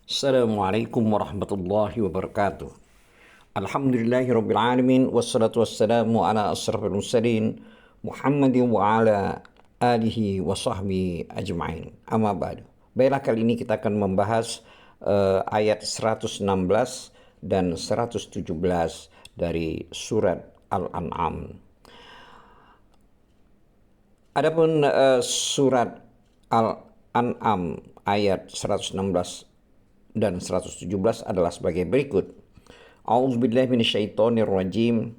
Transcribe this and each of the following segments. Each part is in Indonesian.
Assalamualaikum warahmatullahi wabarakatuh. Alhamdulillahirabbil alamin wassalatu wassalamu ala asyrafil mursalin Muhammadin wa ala alihi wa sahbihi ajma'in. Amma ba'du. Baiklah, kali ini kita akan membahas ayat 116 dan 117 dari surat Al-An'am. Adapun surat Al-An'am ayat 116 dan 117 adalah sebagai berikut. A'udzubillahi minasyaitonirrajim.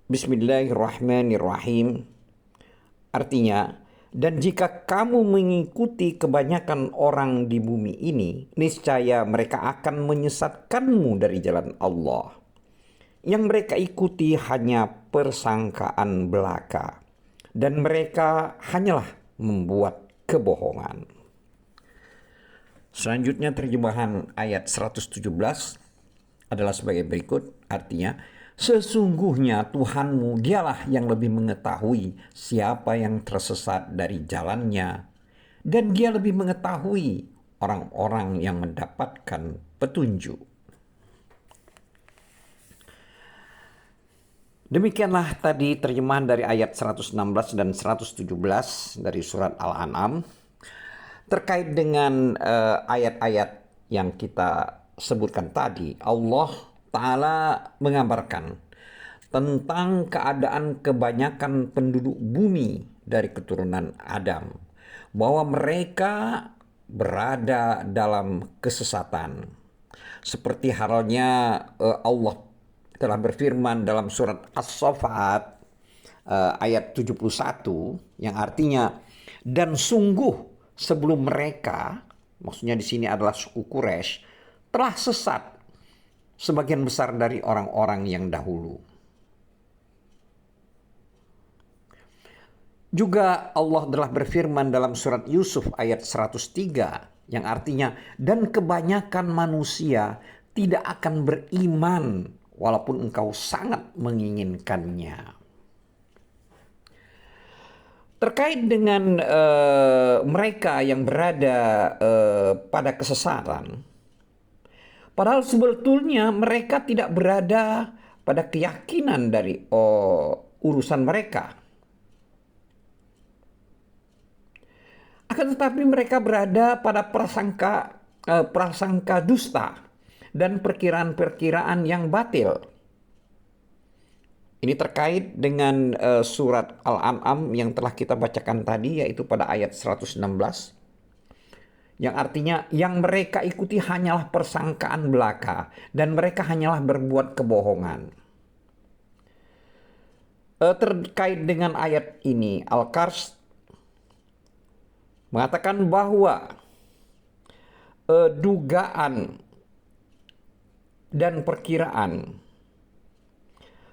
Bismillahirrahmanirrahim. Artinya, dan jika kamu mengikuti kebanyakan orang di bumi ini, niscaya mereka akan menyesatkanmu dari jalan Allah. Yang mereka ikuti hanya persangkaan belaka, dan mereka hanyalah membuat kebohongan. Selanjutnya terjemahan ayat 117 adalah sebagai berikut. Artinya, sesungguhnya Tuhanmu dialah yang lebih mengetahui siapa yang tersesat dari jalannya, dan dia lebih mengetahui orang-orang yang mendapatkan petunjuk. Demikianlah tadi terjemahan dari ayat 116 dan 117 dari surat Al-An'am. Terkait dengan ayat-ayat yang kita sebutkan tadi, Allah Ta'ala mengabarkan tentang keadaan kebanyakan penduduk bumi dari keturunan Adam, bahwa mereka berada dalam kesesatan. Seperti halnya Allah telah berfirman dalam surat As-Saffat ayat 71 yang artinya, dan sungguh sebelum mereka, maksudnya di sini adalah suku Quraisy, telah sesat sebagian besar dari orang-orang yang dahulu. Juga Allah telah berfirman dalam surat Yusuf ayat 103 yang artinya, dan kebanyakan manusia tidak akan beriman walaupun engkau sangat menginginkannya. Terkait dengan mereka yang berada pada kesesatan, padahal sebetulnya mereka tidak berada pada keyakinan dari urusan mereka. Akan tetapi mereka berada pada prasangka dusta dan perkiraan-perkiraan yang batil. Ini terkait dengan surat Al-An'am yang telah kita bacakan tadi, yaitu pada ayat 116. Yang artinya, yang mereka ikuti hanyalah persangkaan belaka, dan mereka hanyalah berbuat kebohongan. Terkait dengan ayat ini, Al-Qars mengatakan bahwa dugaan dan perkiraan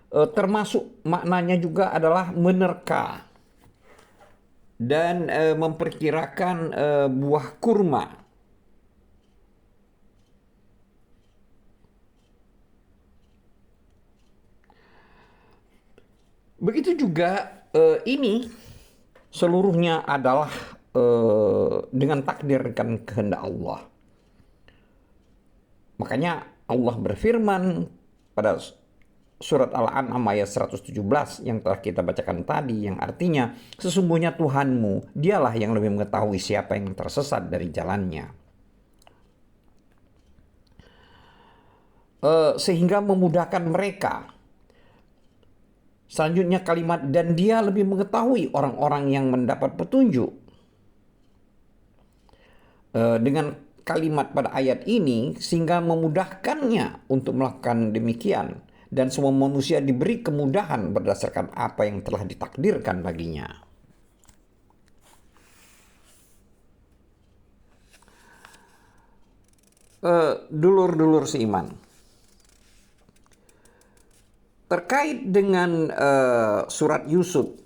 termasuk maknanya juga adalah menerka dan memperkirakan buah kurma. Begitu juga ini seluruhnya adalah dengan takdir dan kehendak Allah. Makanya Allah berfirman pada surat Al-An'am ayat 117 yang telah kita bacakan tadi, yang artinya, sesungguhnya Tuhanmu dialah yang lebih mengetahui siapa yang tersesat dari jalannya. Sehingga memudahkan mereka. Selanjutnya kalimat, dan dia lebih mengetahui orang-orang yang mendapat petunjuk. Dengan kalimat pada ayat ini, sehingga memudahkannya untuk melakukan demikian. Dan semua manusia diberi kemudahan berdasarkan apa yang telah ditakdirkan baginya. Dulur-dulur seiman, terkait dengan surat Yusuf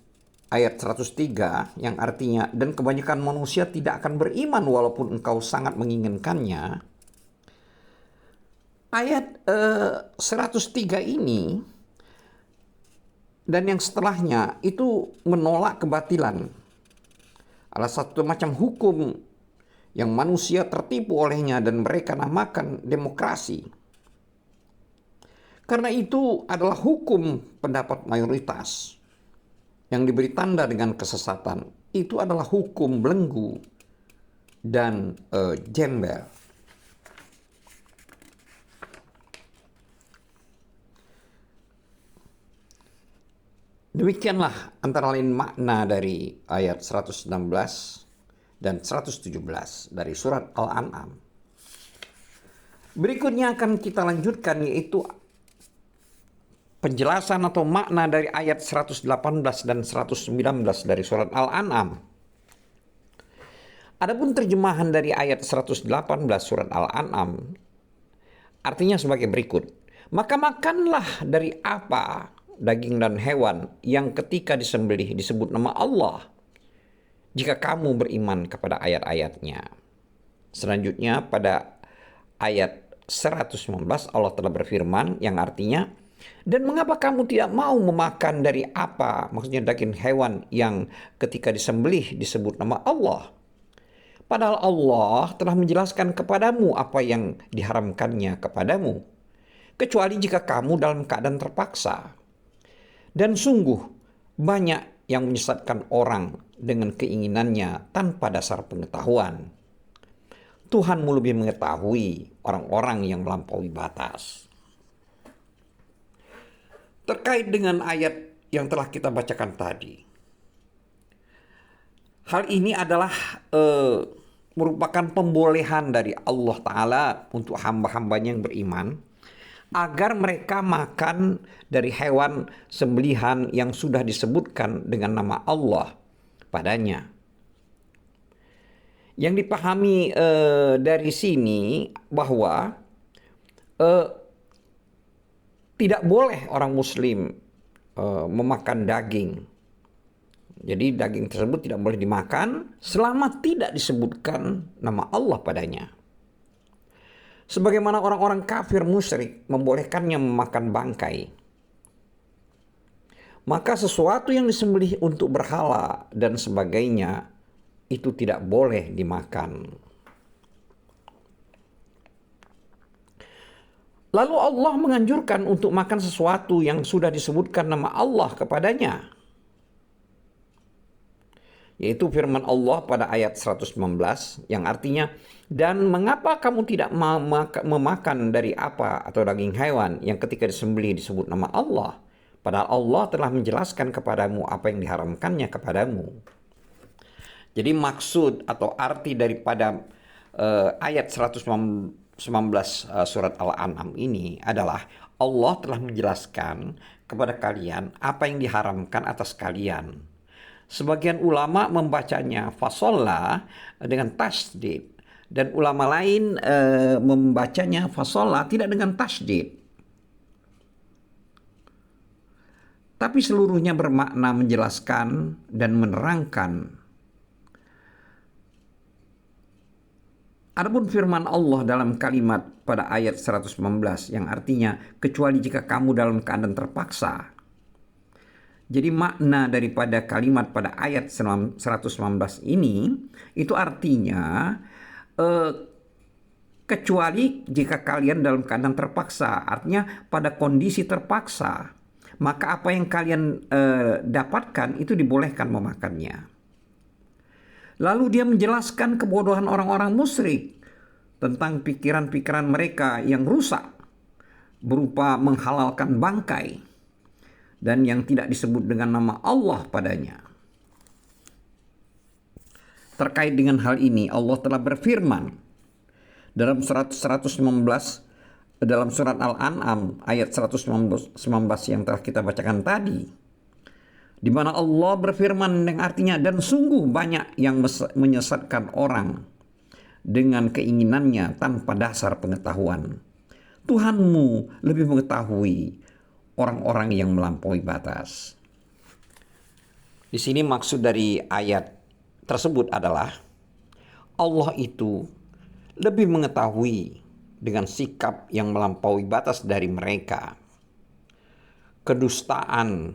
ayat 103 yang artinya, dan kebanyakan manusia tidak akan beriman walaupun engkau sangat menginginkannya. Ayat 103 ini dan yang setelahnya itu menolak kebatilan. Adalah satu macam hukum yang manusia tertipu olehnya dan mereka namakan demokrasi. Karena itu adalah hukum pendapat mayoritas yang diberi tanda dengan kesesatan. Itu adalah hukum belenggu dan gembel. Demikianlah antara lain makna dari ayat 116 dan 117 dari surat Al-An'am. Berikutnya akan kita lanjutkan, yaitu penjelasan atau makna dari ayat 118 dan 119 dari surat Al-An'am. Adapun terjemahan dari ayat 118 surat Al-An'am artinya sebagai berikut. Maka makanlah dari apa daging dan hewan yang ketika disembelih disebut nama Allah, jika kamu beriman kepada ayat-ayatnya. Selanjutnya pada ayat 119 Allah telah berfirman yang artinya, dan mengapa kamu tidak mau memakan dari apa, maksudnya daging hewan yang ketika disembelih disebut nama Allah, padahal Allah telah menjelaskan kepadamu apa yang diharamkannya kepadamu, kecuali jika kamu dalam keadaan terpaksa. Dan sungguh banyak yang menyesatkan orang dengan keinginannya tanpa dasar pengetahuan. Tuhanmu lebih mengetahui orang-orang yang melampaui batas. Terkait dengan ayat yang telah kita bacakan tadi, hal ini adalah merupakan pembolehan dari Allah Ta'ala untuk hamba-hambanya yang beriman, agar mereka makan dari hewan sembelihan yang sudah disebutkan dengan nama Allah padanya. Yang dipahami dari sini bahwa tidak boleh orang Muslim memakan daging. Jadi daging tersebut tidak boleh dimakan selama tidak disebutkan nama Allah padanya. Sebagaimana orang-orang kafir musyrik membolehkannya memakan bangkai. Maka sesuatu yang disembelih untuk berhala dan sebagainya itu tidak boleh dimakan. Lalu Allah menganjurkan untuk makan sesuatu yang sudah disebutkan nama Allah kepadanya, yaitu firman Allah pada ayat 119 yang artinya, dan mengapa kamu tidak memakan dari apa atau daging hewan yang ketika disembelih disebut nama Allah, padahal Allah telah menjelaskan kepadamu apa yang diharamkannya kepadamu. Jadi maksud atau arti daripada ayat 119 surat Al-An'am ini adalah Allah telah menjelaskan kepada kalian apa yang diharamkan atas kalian. Sebagian ulama membacanya fasolla dengan tasdid, dan ulama lain membacanya fasolla tidak dengan tasdid. Tapi seluruhnya bermakna menjelaskan dan menerangkan. Adapun firman Allah dalam kalimat pada ayat 119 yang artinya kecuali jika kamu dalam keadaan terpaksa. Jadi makna daripada kalimat pada ayat 119 ini itu artinya kecuali jika kalian dalam keadaan terpaksa, artinya pada kondisi terpaksa, maka apa yang kalian dapatkan itu dibolehkan memakannya. Lalu dia menjelaskan kebodohan orang-orang musyrik tentang pikiran-pikiran mereka yang rusak berupa menghalalkan bangkai dan yang tidak disebut dengan nama Allah padanya. Terkait dengan hal ini Allah telah berfirman dalam surat 119 dalam surat Al-An'am ayat 119 yang telah kita bacakan tadi, di mana Allah berfirman yang artinya, dan sungguh banyak yang menyesatkan orang dengan keinginannya tanpa dasar pengetahuan. Tuhanmu lebih mengetahui orang-orang yang melampaui batas. Di sini maksud dari ayat tersebut adalah Allah itu lebih mengetahui dengan sikap yang melampaui batas dari mereka, kedustaan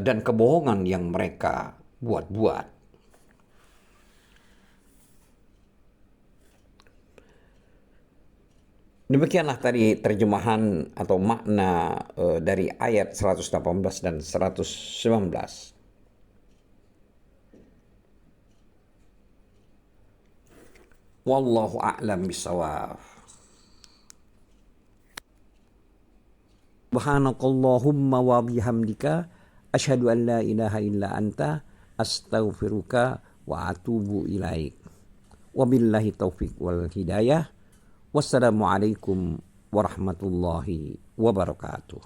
dan kebohongan yang mereka buat-buat. Demikianlah tadi terjemahan atau makna dari ayat 118 dan 119. Wallahu a'lam bishawab. Subhanakallahumma wa bihamdika asyhadu an la ilaha illa anta astaghfiruka wa atubu ilaik. Wabillahi taufiq wal hidayah. Wassalamualaikum warahmatullahi wabarakatuh.